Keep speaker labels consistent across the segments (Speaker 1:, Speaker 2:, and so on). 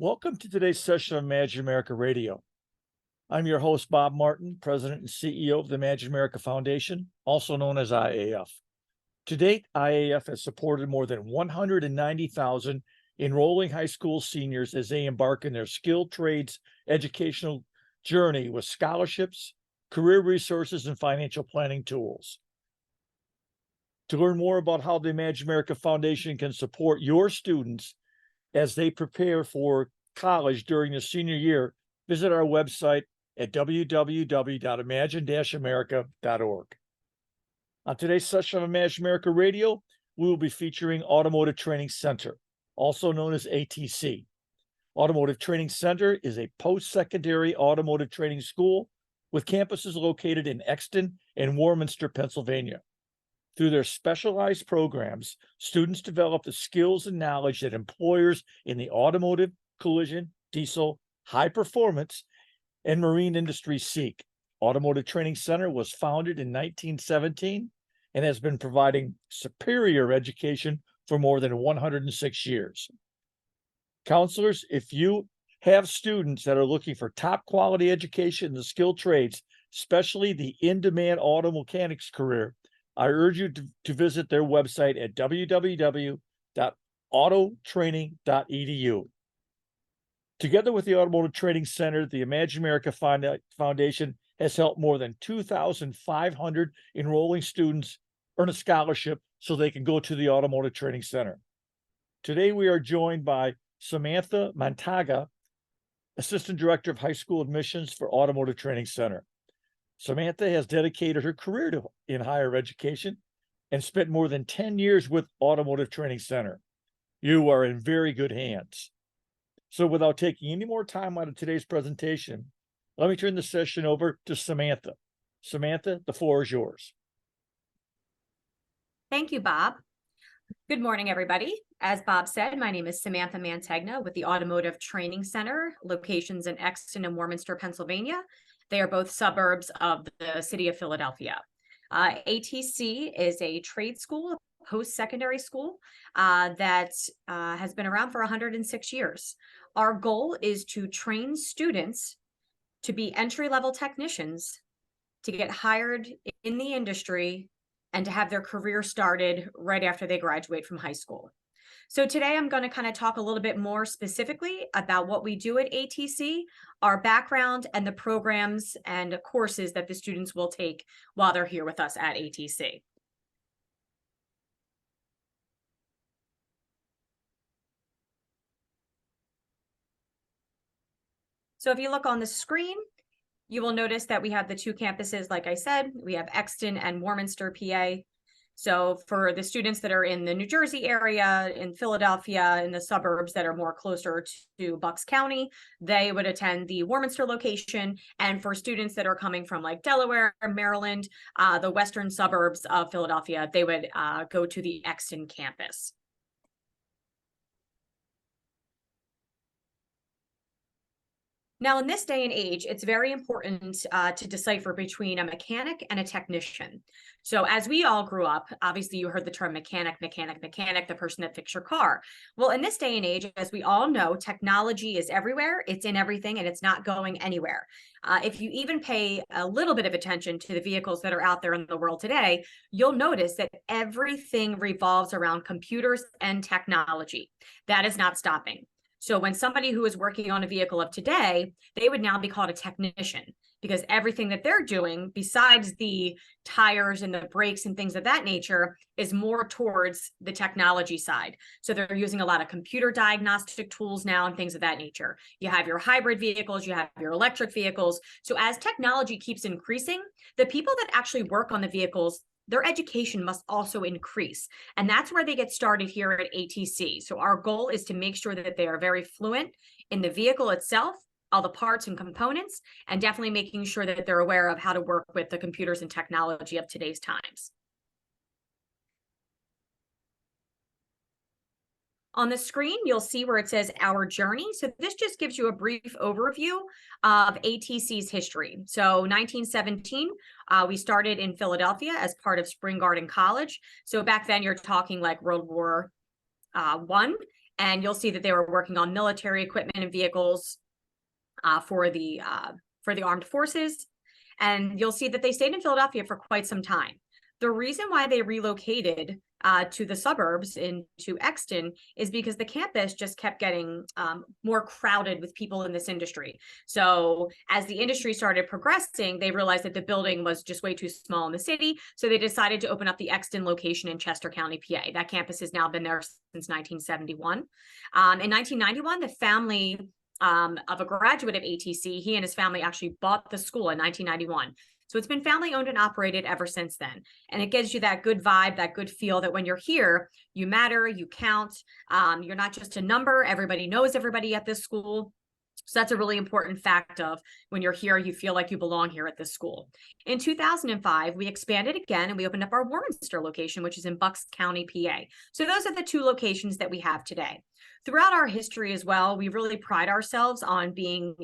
Speaker 1: Welcome to today's session of Imagine America Radio. I'm your host, Bob Martin, President and CEO of the Imagine America Foundation, also known as IAF. To date, IAF has supported more than 190,000 enrolling high school seniors as they embark in their skilled trades educational journey with scholarships, career resources, and financial planning tools. To learn more about how the Imagine America Foundation can support your students as they prepare for college during their senior year, visit our website at www.imagine-america.org. On today's session of Imagine America Radio, we will be featuring Automotive Training Center, also known as ATC. Automotive Training Center is a post-secondary automotive training school with campuses located in Exton and Warminster, Pennsylvania. Through their specialized programs, students develop the skills and knowledge that employers in the automotive, collision, diesel, high performance, and marine industries seek. Automotive Training Center was founded in 1917 and has been providing superior education for more than 106 years. Counselors, if you have students that are looking for top quality education in the skilled trades, especially the in-demand auto mechanics career, I urge you to visit their website at www.autotraining.edu. Together with the Automotive Training Center, the Imagine America Foundation has helped more than 2,500 enrolling students earn a scholarship so they can go to the Automotive Training Center. Today, we are joined by Samantha Mantaga, Assistant Director of High School Admissions for Automotive Training Center. Samantha has dedicated her career in higher education and spent more than 10 years with Automotive Training Center. You are in very good hands. So without taking any more time out of today's presentation, let me turn the session over to Samantha. Samantha, the floor is yours.
Speaker 2: Thank you, Bob. Good morning, everybody. As Bob said, my name is Samantha Mantegna with the Automotive Training Center, locations in Exton and Warminster, Pennsylvania. They are both suburbs of the city of Philadelphia. ATC is a trade school, post-secondary school that has been around for 106 years. Our goal is to train students to be entry-level technicians, to get hired in the industry, and to have their career started right after they graduate from high school. So today I'm going to kind of talk a little bit more specifically about what we do at ATC, our background, and the programs and courses that the students will take while they're here with us at ATC. So if you look on the screen, you will notice that we have the two campuses. Like I said, we have Exton and Warminster, PA. So for the students that are in the New Jersey area, in Philadelphia, in the suburbs that are more closer to Bucks County, they would attend the Warminster location. And for students that are coming from like Delaware, Maryland, the western suburbs of Philadelphia, they would go to the Exton campus. Now, in this day and age, it's very important to decipher between a mechanic and a technician. So as we all grew up, obviously you heard the term mechanic, the person that fixes your car. Well, in this day and age, as we all know, technology is everywhere, it's in everything, and it's not going anywhere. If you even pay a little bit of attention to the vehicles that are out there in the world today, you'll notice that everything revolves around computers and technology. That is not stopping. So when somebody who is working on a vehicle of today, they would now be called a technician, because everything that they're doing besides the tires and the brakes and things of that nature is more towards the technology side. So they're using a lot of computer diagnostic tools now and things of that nature. You have your hybrid vehicles, you have your electric vehicles. So as technology keeps increasing, the people that actually work on the vehicles, their education must also increase. And that's where they get started here at ATC. So our goal is to make sure that they are very fluent in the vehicle itself, all the parts and components, and definitely making sure that they're aware of how to work with the computers and technology of today's times. On the screen, you'll see where it says Our Journey. So this just gives you a brief overview of ATC's history. So 1917, we started in Philadelphia as part of Spring Garden College. So back then you're talking like World War I. And you'll see that they were working on military equipment and vehicles for the armed forces. And you'll see that they stayed in Philadelphia for quite some time. The reason why they relocated to the suburbs into Exton is because the campus just kept getting more crowded with people in this industry. So as the industry started progressing, they realized that the building was just way too small in the city. So they decided to open up the Exton location in Chester County, PA. That campus has now been there since 1971. In 1991, the family of a graduate of ATC, he and his family actually bought the school in 1991. So it's been family owned and operated ever since then. And it gives you that good vibe, that good feel that when you're here, you matter, you count. You're not just a number. Everybody knows everybody at this school. So that's a really important fact of when you're here, you feel like you belong here at this school. In 2005, we expanded again and we opened up our Warminster location, which is in Bucks County, PA. So those are the two locations that we have today. Throughout our history as well, we really pride ourselves on being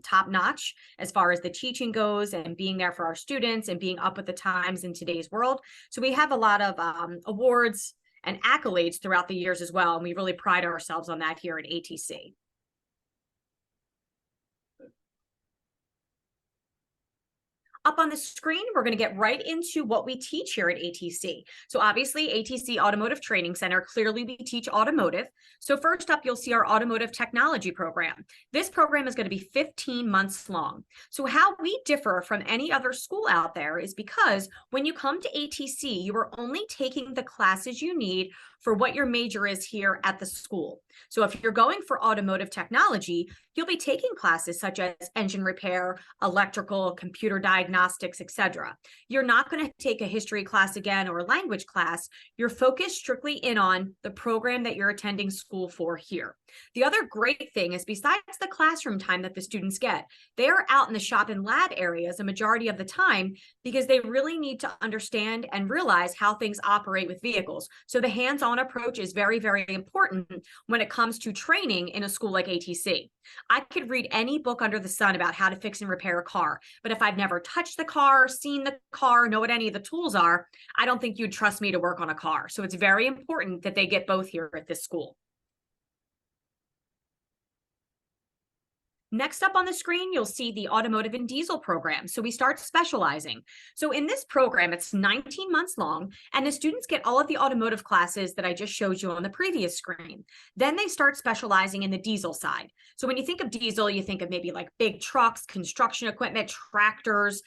Speaker 2: top-notch as far as the teaching goes and being there for our students and being up with the times in today's world. So we have a lot of awards and accolades throughout the years as well, and we really pride ourselves on that here at ATC. Up on the screen, we're going to get right into what we teach here at ATC. So obviously, ATC Automotive Training Center, clearly we teach automotive. So first up, you'll see our automotive technology program. This program is going to be 15 months long. So how we differ from any other school out there is because when you come to ATC, you are only taking the classes you need for what your major is here at the school. So if you're going for automotive technology, you'll be taking classes such as engine repair, electrical, computer diagnostics, etc. You're not going to take a history class again or a language class. You're focused strictly in on the program that you're attending school for here. The other great thing is besides the classroom time that the students get, they are out in the shop and lab areas a majority of the time because they really need to understand and realize how things operate with vehicles. So the hands-on approach is very, very important when it comes to training in a school like ATC. I could read any book under the sun about how to fix and repair a car, but if I've never touched the car, seen the car, know what any of the tools are, I don't think you'd trust me to work on a car. So it's very important that they get both here at this school. Next up on the screen, you'll see the automotive and diesel program. So we start specializing. So in this program, it's 19 months long, and the students get all of the automotive classes that I just showed you on the previous screen. Then they start specializing in the diesel side. So when you think of diesel, you think of maybe like big trucks, construction equipment, tractors,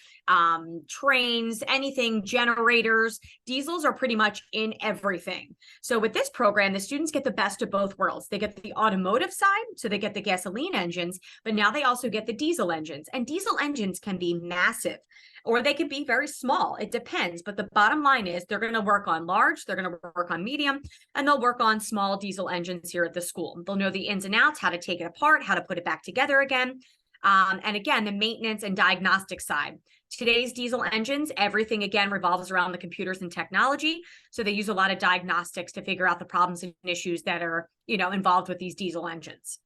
Speaker 2: trains, anything, generators. Diesels are pretty much in everything. So with this program, the students get the best of both worlds. They get the automotive side, so they get the gasoline engines, but now they also get the diesel engines. And diesel engines can be massive, or they can be very small. It depends. But the bottom line is they're going to work on large, they're going to work on medium, and they'll work on small diesel engines here at the school. They'll know the ins and outs, how to take it apart, how to put it back together again. And again, the maintenance and diagnostic side. Today's diesel engines, everything again revolves around the computers and technology. So they use a lot of diagnostics to figure out the problems and issues that are, involved with these diesel engines.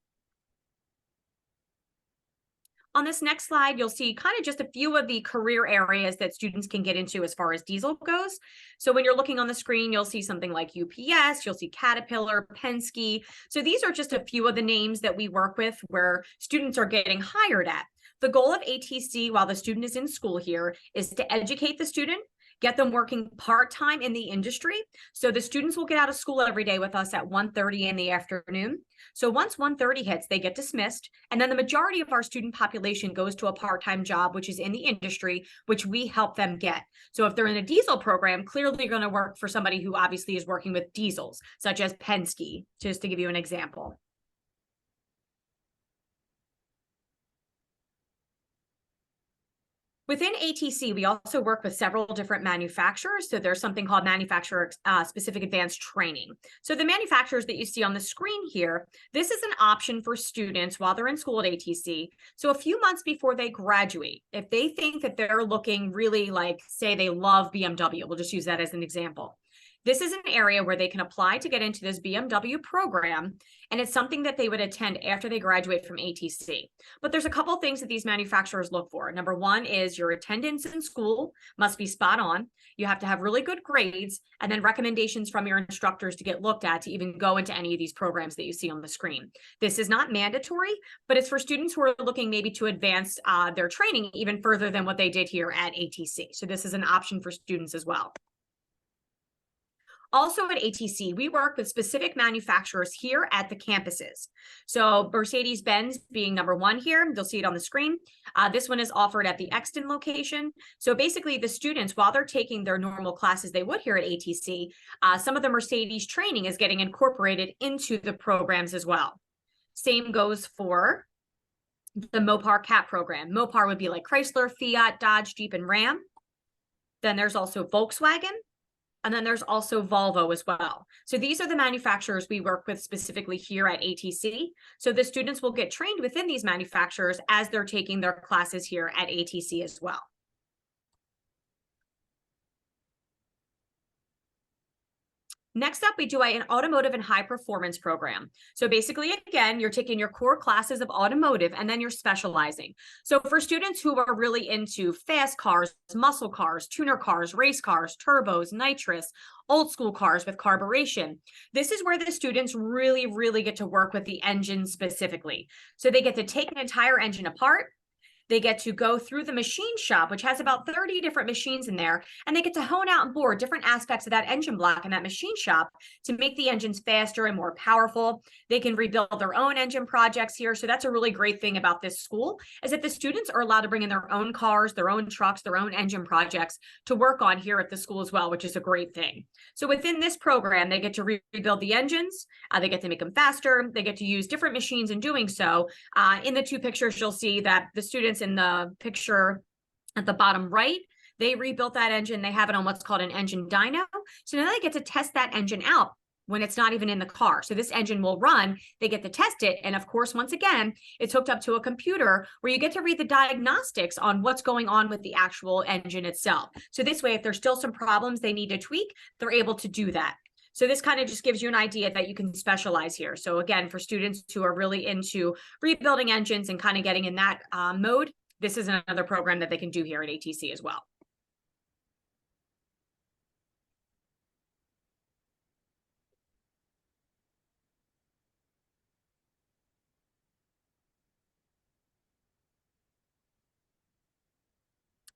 Speaker 2: On this next slide, you'll see kind of just a few of the career areas that students can get into as far as diesel goes. So when you're looking on the screen, you'll see something like UPS, you'll see Caterpillar, Penske. So these are just a few of the names that we work with where students are getting hired at. The goal of ATC while the student is in school here is to educate the student, get them working part-time in the industry. So the students will get out of school every day with us at 1:30 in the afternoon. So once 1:30 hits, they get dismissed. And then the majority of our student population goes to a part-time job, which is in the industry, which we help them get. So if they're in a diesel program, clearly you're going to work for somebody who obviously is working with diesels, such as Penske, just to give you an example. Within ATC, we also work with several different manufacturers. So there's something called manufacturer-specific advanced training. So the manufacturers that you see on the screen here, this is an option for students while they're in school at ATC. So a few months before they graduate, if they think that they're looking really like, say they love BMW, we'll just use that as an example. This is an area where they can apply to get into this BMW program, and it's something that they would attend after they graduate from ATC. But there's a couple of things that these manufacturers look for. Number one is your attendance in school must be spot on. You have to have really good grades, and then recommendations from your instructors to get looked at to even go into any of these programs that you see on the screen. This is not mandatory, but it's for students who are looking maybe to advance their training even further than what they did here at ATC. So this is an option for students as well. Also at ATC, we work with specific manufacturers here at the campuses. So Mercedes-Benz being number one here, you'll see it on the screen. This one is offered at the Exton location. So basically the students, while they're taking their normal classes they would here at ATC, some of the Mercedes training is getting incorporated into the programs as well. Same goes for the Mopar CAT program. Mopar would be like Chrysler, Fiat, Dodge, Jeep, and Ram. Then there's also Volkswagen. And then there's also Volvo as well. So these are the manufacturers we work with specifically here at ATC. So the students will get trained within these manufacturers as they're taking their classes here at ATC as well. Next up, we do an automotive and high performance program. So basically, again, you're taking your core classes of automotive and then you're specializing. So for students who are really into fast cars, muscle cars, tuner cars, race cars, turbos, nitrous, old school cars with carburation, this is where the students really get to work with the engine specifically. So they get to take an entire engine apart. They get to go through the machine shop, which has about 30 different machines in there, and they get to hone out and bore different aspects of that engine block in that machine shop to make the engines faster and more powerful. They can rebuild their own engine projects here. So that's a really great thing about this school, is that the students are allowed to bring in their own cars, their own trucks, their own engine projects to work on here at the school as well, which is a great thing. So within this program, they get to rebuild the engines, they get to make them faster, they get to use different machines in doing so. In the two pictures, you'll see that the students in the picture at the bottom right, they rebuilt that engine. They have it on what's called an engine dyno. So now they get to test that engine out when it's not even in the car. So this engine will run, they get to test it. And of course, once again, it's hooked up to a computer where you get to read the diagnostics on what's going on with the actual engine itself. So this way, if there's still some problems they need to tweak, they're able to do that. So this kind of just gives you an idea that you can specialize here. So again, for students who are really into rebuilding engines and kind of getting in that mode, this is another program that they can do here at ATC as well.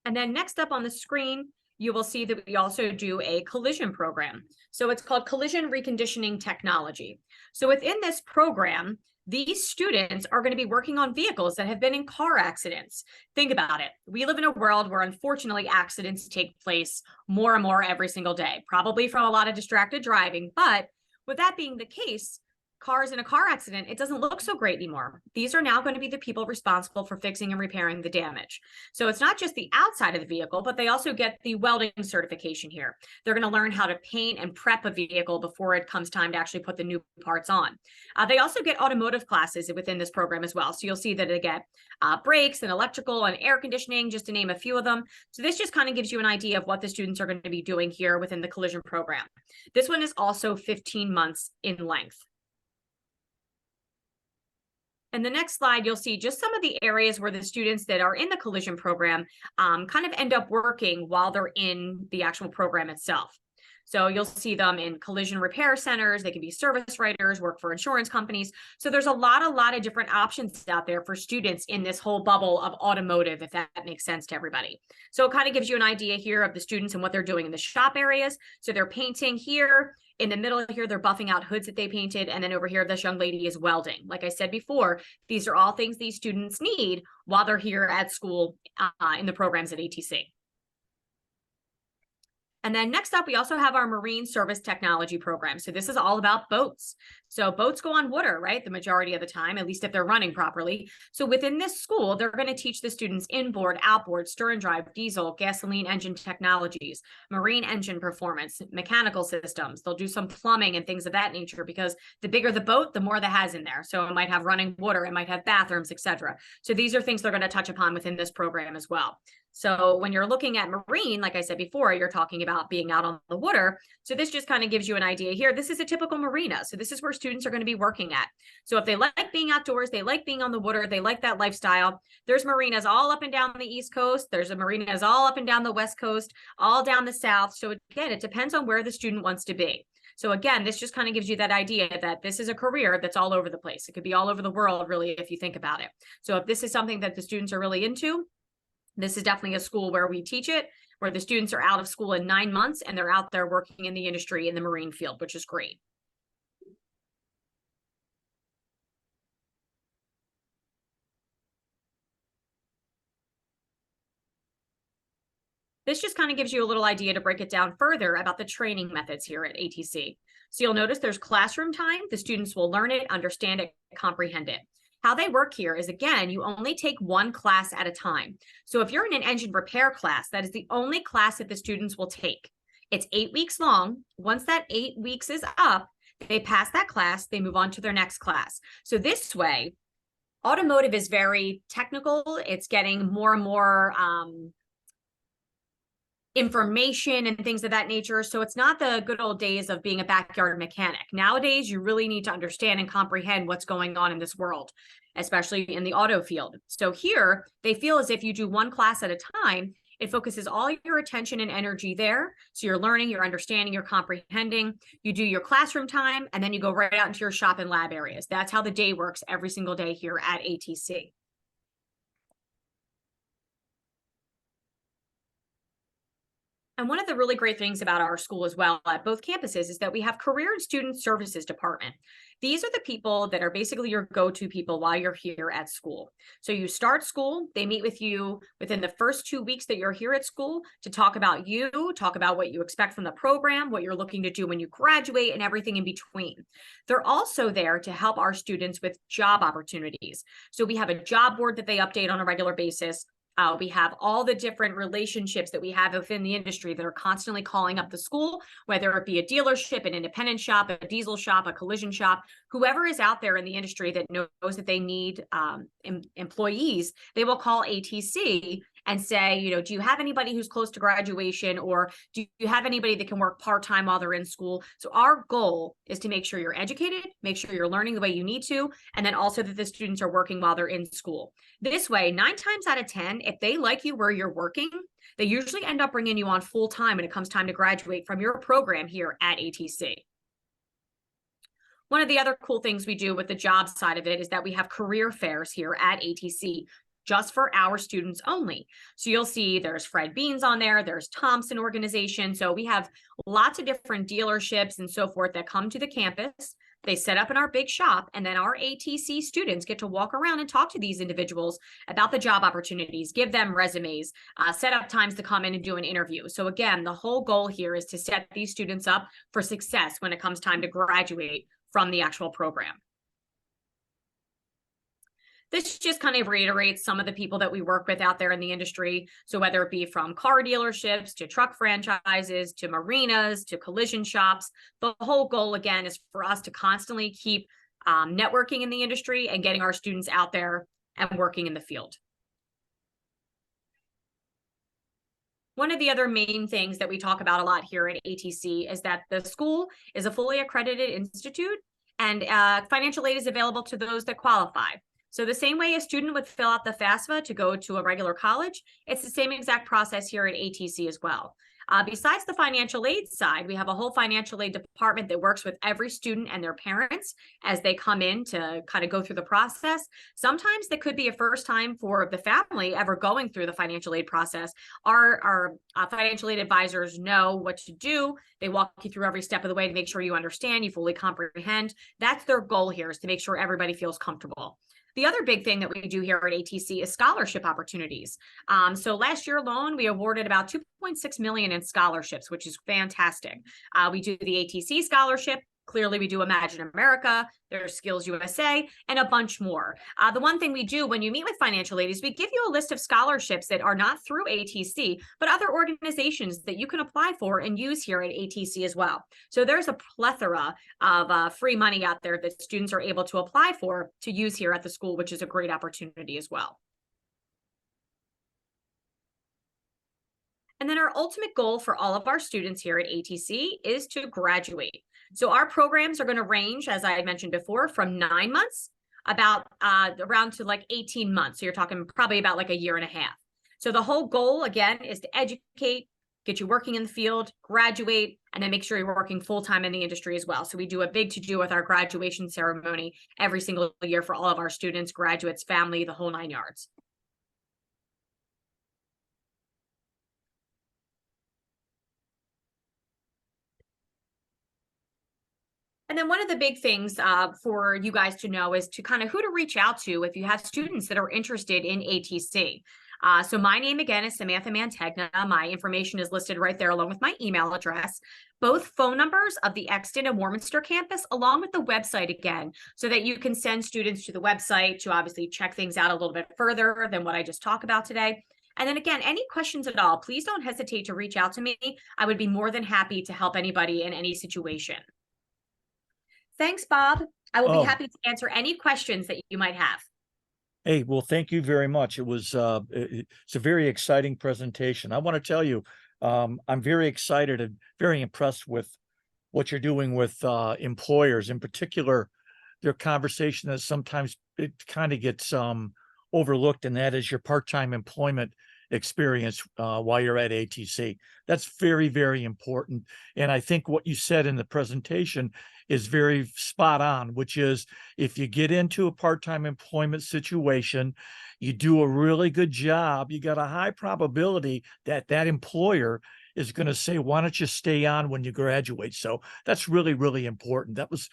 Speaker 2: And then next up on the screen, you will see that we also do a collision program. So it's called Collision Reconditioning Technology. So within this program, these students are going to be working on vehicles that have been in car accidents. Think about it. We live in a world where unfortunately accidents take place more and more every single day, probably from a lot of distracted driving. But with that being the case, cars in a car accident, it doesn't look so great anymore. These are now going to be the people responsible for fixing and repairing the damage. So it's not just the outside of the vehicle, but they also get the welding certification here. They're going to learn how to paint and prep a vehicle before it comes time to actually put the new parts on. They also get automotive classes within this program as well. So you'll see that they get brakes and electrical and air conditioning, just to name a few of them. So this just kind of gives you an idea of what the students are going to be doing here within the collision program. This one is also 15 months in length. And the next slide, you'll see just some of the areas where the students that are in the collision program kind of end up working while they're in the actual program itself. So you'll see them in collision repair centers. They can be service writers, work for insurance companies. So there's a lot of different options out there for students in this whole bubble of automotive, if that makes sense to everybody. So it kind of gives you an idea here of the students and what they're doing in the shop areas. So they're painting here. In the middle here, they're buffing out hoods that they painted. And then over here, this young lady is welding. Like I said before, these are all things these students need while they're here at school in the programs at ATC. And then next up, we also have our marine service technology program. So this is all about boats. So boats go on water, right? The majority of the time, at least if they're running properly. So within this school, they're going to teach the students inboard, outboard, stern drive, diesel, gasoline engine technologies, marine engine performance, mechanical systems. They'll do some plumbing and things of that nature, because the bigger the boat, the more that has in there. So it might have running water, it might have bathrooms, etc. So these are things they're going to touch upon within this program as well. So when you're looking at marine, like I said before, you're talking about being out on the water. So this just kind of gives you an idea here. This is a typical marina. So this is where students are going to be working at. So if they like being outdoors, they like being on the water, they like that lifestyle, there's marinas all up and down the East Coast. There's marinas all up and down the West Coast, all down the South. So again, it depends on where the student wants to be. So again, this just kind of gives you that idea that this is a career that's all over the place. It could be all over the world, really, if you think about it. So if this is something that the students are really into, this is definitely a school where we teach it, where the students are out of school in 9 months and they're out there working in the industry in the marine field, which is great. This just kind of gives you a little idea to break it down further about the training methods here at ATC. So you'll notice there's classroom time. The students will learn it, understand it, comprehend it. How they work here is, again, you only take one class at a time. So if you're in an engine repair class, that is the only class that the students will take. It's 8 weeks long. Once that 8 weeks is up, they pass that class, they move on to their next class. So this way, automotive is very technical. It's getting more and more information and things of that nature. So it's not the good old days of being a backyard mechanic. Nowadays, you really need to understand and comprehend what's going on in this world, especially in the auto field. So here, they feel as if you do one class at a time, it focuses all your attention and energy there. So you're learning, you're understanding, you're comprehending, you do your classroom time, and then you go right out into your shop and lab areas. That's how the day works every single day here at ATC. And one of the really great things about our school as well at both campuses is that we have career and student services department. These are the people that are basically your go-to people while you're here at school. So you start school, they meet with you within the first 2 weeks that you're here at school to talk about you, talk about what you expect from the program, what you're looking to do when you graduate, and everything in between. They're also there to help our students with job opportunities. So we have a job board that they update on a regular basis. We have all the different relationships that we have within the industry that are constantly calling up the school, whether it be a dealership, an independent shop, a diesel shop, a collision shop, whoever is out there in the industry that knows that they need employees, they will call ATC and say, you know, do you have anybody who's close to graduation, or do you have anybody that can work part-time while they're in school? So our goal is to make sure you're educated, make sure you're learning the way you need to, and then also that the students are working while they're in school. This way, 9 times out of 10, if they like you where you're working, they usually end up bringing you on full time when it comes time to graduate from your program here at ATC. One of the other cool things we do with the job side of it is that we have career fairs here at ATC just for our students only. So you'll see there's Fred Beans on there, there's Thompson Organization. So we have lots of different dealerships and so forth that come to the campus. They set up in our big shop, and then our ATC students get to walk around and talk to these individuals about the job opportunities, give them resumes, set up times to come in and do an interview. So again, the whole goal here is to set these students up for success when it comes time to graduate from the actual program. This just kind of reiterates some of the people that we work with out there in the industry. So whether it be from car dealerships to truck franchises to marinas to collision shops, the whole goal again is for us to constantly keep networking in the industry and getting our students out there and working in the field. One of the other main things that we talk about a lot here at ATC is that the school is a fully accredited institute, and financial aid is available to those that qualify. So the same way a student would fill out the FAFSA to go to a regular college, it's the same exact process here at ATC as well. Besides the financial aid side, we have a whole financial aid department that works with every student and their parents as they come in to kind of go through the process. Sometimes that could be a first time for the family ever going through the financial aid process. Our financial aid advisors know what to do. They walk you through every step of the way to make sure you understand, you fully comprehend. That's their goal here, is to make sure everybody feels comfortable. The other big thing that we do here at ATC is scholarship opportunities. So last year alone, we awarded about $2.6 million in scholarships, which is fantastic. We do the ATC scholarship. Clearly, we do Imagine America, there's Skills USA, and a bunch more. The one thing we do when you meet with financial aid is we give you a list of scholarships that are not through ATC, but other organizations that you can apply for and use here at ATC as well. So there's a plethora of free money out there that students are able to apply for to use here at the school, which is a great opportunity as well. And then our ultimate goal for all of our students here at ATC is to graduate. So our programs are going to range, as I mentioned before, from 9 months about around to like 18 months. So you're talking probably about like a year and a half. So the whole goal, again, is to educate, get you working in the field, graduate, and then make sure you're working full-time in the industry as well. So we do a big to-do with our graduation ceremony every single year for all of our students, graduates, family, the whole 9 yards. And then one of the big things for you guys to know is to kind of who to reach out to if you have students that are interested in ATC. So my name again is Samantha Mantegna. My information is listed right there along with my email address. Both phone numbers of the Exton and Warminster campus, along with the website again, so that you can send students to the website to obviously check things out a little bit further than what I just talked about today. And then again, any questions at all, please don't hesitate to reach out to me. I would be more than happy to help anybody in any situation. Thanks, Bob. I will be happy to answer any questions that you might have.
Speaker 1: Hey, well, thank you very much. It's a very exciting presentation. I want to tell you, I'm very excited and very impressed with what you're doing with employers, in particular, their conversation that sometimes it kind of gets overlooked, and that is your part-time employment experience while you're at ATC. That's very, very important. And I think what you said in the presentation is very spot on, which is if you get into a part-time employment situation, you do a really good job, you got a high probability that that employer is going to say, why don't you stay on when you graduate? So that's really, really important. That was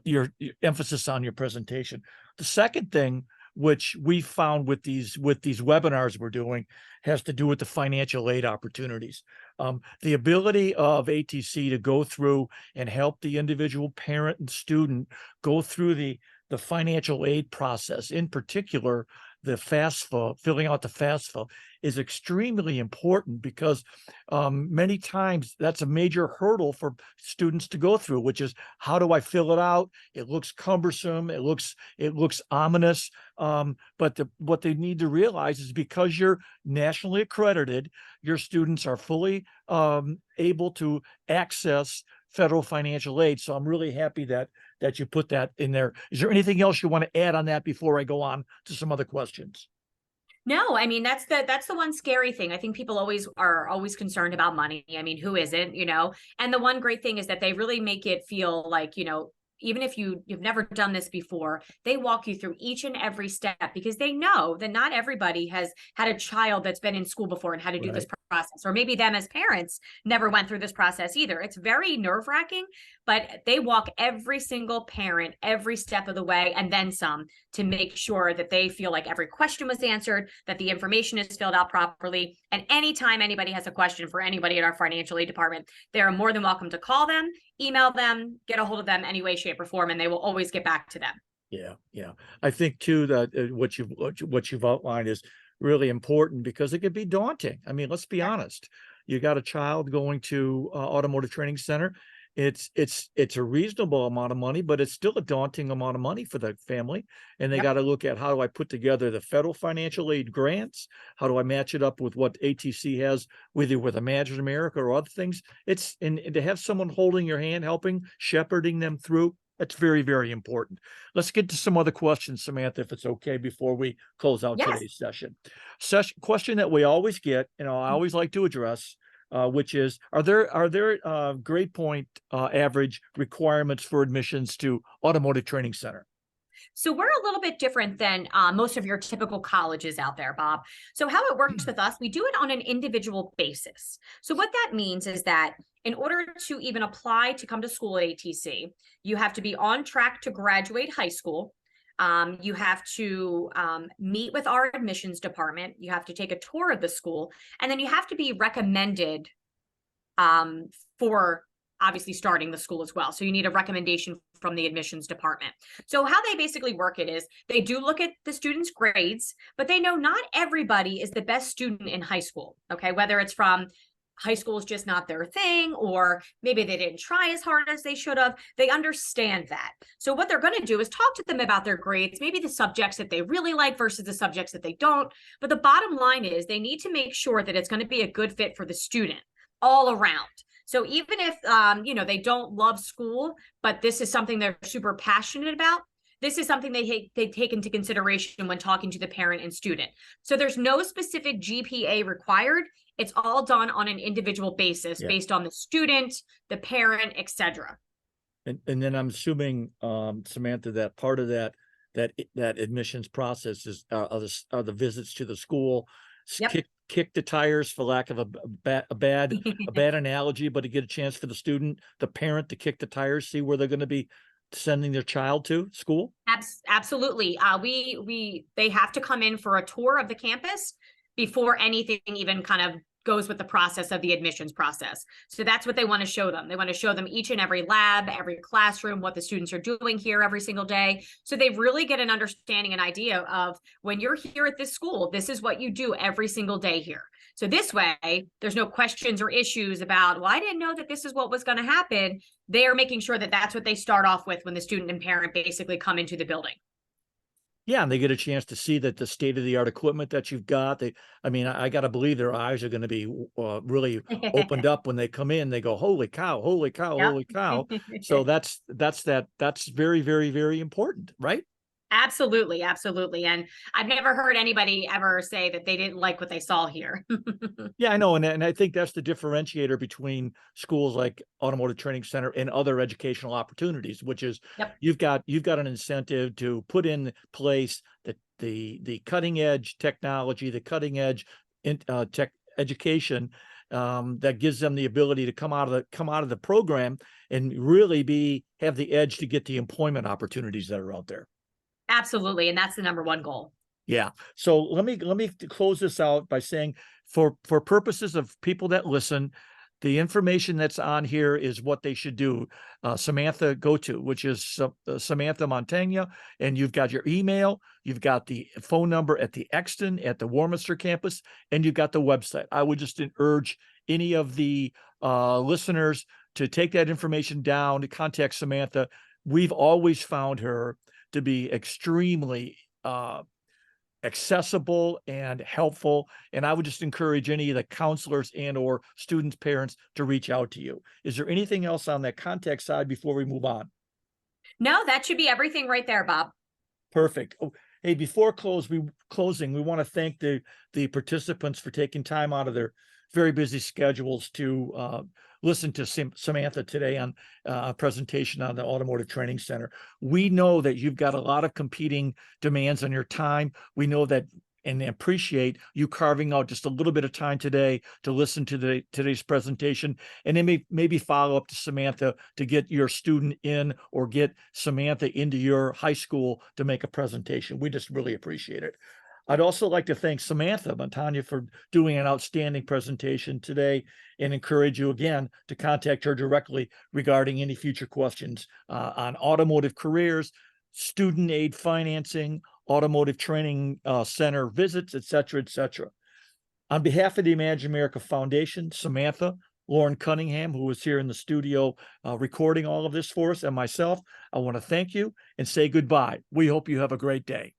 Speaker 1: your emphasis on your presentation. The second thing, which we found with these webinars we're doing, has to do with the financial aid opportunities. The ability of ATC to go through and help the individual parent and student go through the financial aid process, in particular, the FAFSA, filling out the FAFSA, is extremely important because many times that's a major hurdle for students to go through, which is, how do I fill it out? It looks cumbersome. It looks ominous. But what they need to realize is, because you're nationally accredited, your students are fully able to access federal financial aid. So I'm really happy that you put that in there. Is there anything else you want to add on that before I go on to some other questions?
Speaker 2: No, I mean, that's the one scary thing. I think people are always concerned about money. I mean, who isn't, And the one great thing is that they really make it feel like, even if you've never done this before, they walk you through each and every step, because they know that not everybody has had a child that's been in school before and had to do this process, or maybe them as parents never went through this process either. It's very nerve-wracking, but they walk every single parent every step of the way, and then some, to make sure that they feel like every question was answered, that the information is filled out properly. And anytime anybody has a question for anybody in our financial aid department, they're more than welcome to call them, email them, get a hold of them any way, shape, or form, and they will always get back to them.
Speaker 1: Yeah. I think too that what you've outlined is really important, because it could be daunting. I mean, let's be honest. You got a child going to Automotive Training Center. It's a reasonable amount of money, but it's still a daunting amount of money for the family. And they got to look at, how do I put together the federal financial aid grants? How do I match it up with what ATC has, either with Imagine America or other things? And to have someone holding your hand, helping, shepherding them through, that's very, very important. Let's get to some other questions, Samantha, if it's okay, before we close out today's session. Question that we always get, I always like to address, which is, are there grade point average requirements for admissions to Automotive Training Center?
Speaker 2: So we're a little bit different than most of your typical colleges out there, Bob. So how it works with us, we do it on an individual basis. So what that means is that in order to even apply to come to school at ATC, you have to be on track to graduate high school. You have to meet with our admissions department. You have to take a tour of the school, and then you have to be recommended for obviously starting the school as well. So you need a recommendation from the admissions department. So how they basically work it is, they do look at the students' grades, but they know not everybody is the best student in high school. Okay, whether it's from high school is just not their thing, or maybe they didn't try as hard as they should have. They understand that. So what they're going to do is talk to them about their grades, maybe the subjects that they really like versus the subjects that they don't. But the bottom line is they need to make sure that it's going to be a good fit for the student all around. So even if, they don't love school, but this is something they're super passionate about, this is something they take into consideration when talking to the parent and student. So there's no specific GPA required. It's all done on an individual basis based on the student, the parent, etc.
Speaker 1: And then I'm assuming, Samantha, that part of that admissions process is are the visits to the school.
Speaker 2: Yep.
Speaker 1: Kick the tires, for lack of a bad analogy, but to get a chance for the student, the parent, to kick the tires, see where they're going to be sending their child to school.
Speaker 2: Absolutely. They have to come in for a tour of the campus before anything even kind of goes with the process of the admissions process. So that's what they want to show them. They want to show them each and every lab, every classroom, what the students are doing here every single day. So they really get an understanding, an idea of, when you're here at this school, this is what you do every single day here. So this way, there's no questions or issues about, well, I didn't know that this is what was going to happen. They are making sure that that's what they start off with when the student and parent basically come into the building.
Speaker 1: Yeah, and they get a chance to see that the state-of-the-art equipment that you've got. I got to believe their eyes are going to be really opened up when they come in. They go, holy cow, holy cow,
Speaker 2: Yep.
Speaker 1: holy cow. So that's very, very, very important, right?
Speaker 2: Absolutely. Absolutely. And I've never heard anybody ever say that they didn't like what they saw here.
Speaker 1: Yeah, I know. And I think that's the differentiator between schools like Automotive Training Center and other educational opportunities, which is you've got an incentive to put in place the cutting edge technology, the cutting edge tech education that gives them the ability to come out of the program and really have the edge to get the employment opportunities that are out there.
Speaker 2: Absolutely. And that's the number one goal.
Speaker 1: Yeah. So let me close this out by saying, for purposes of people that listen, the information that's on here is what they should do. Samantha go to, which is Samantha Montagna, and you've got your email, you've got the phone number at the Exton, at the Warminster campus, and you've got the website. I would just urge any of the listeners to take that information down, to contact Samantha. We've always found her to be extremely accessible and helpful. And I would just encourage any of the counselors and or students' parents to reach out to you. Is there anything else on that contact side before we move on?
Speaker 2: No, that should be everything right there, Bob.
Speaker 1: Perfect. Oh, hey, before closing, we want to thank the participants for taking time out of their very busy schedules to listen to Samantha today on a presentation on the Automotive Training Center. We know that you've got a lot of competing demands on your time. We know that and appreciate you carving out just a little bit of time today to listen to today's presentation, and then maybe follow up to Samantha to get your student in, or get Samantha into your high school to make a presentation. We just really appreciate it. I'd also like to thank Samantha Montagna for doing an outstanding presentation today, and encourage you again to contact her directly regarding any future questions on automotive careers, student aid financing, automotive training center visits, et cetera, et cetera. On behalf of the Imagine America Foundation, Samantha, Lauren Cunningham, who was here in the studio recording all of this for us, and myself, I want to thank you and say goodbye. We hope you have a great day.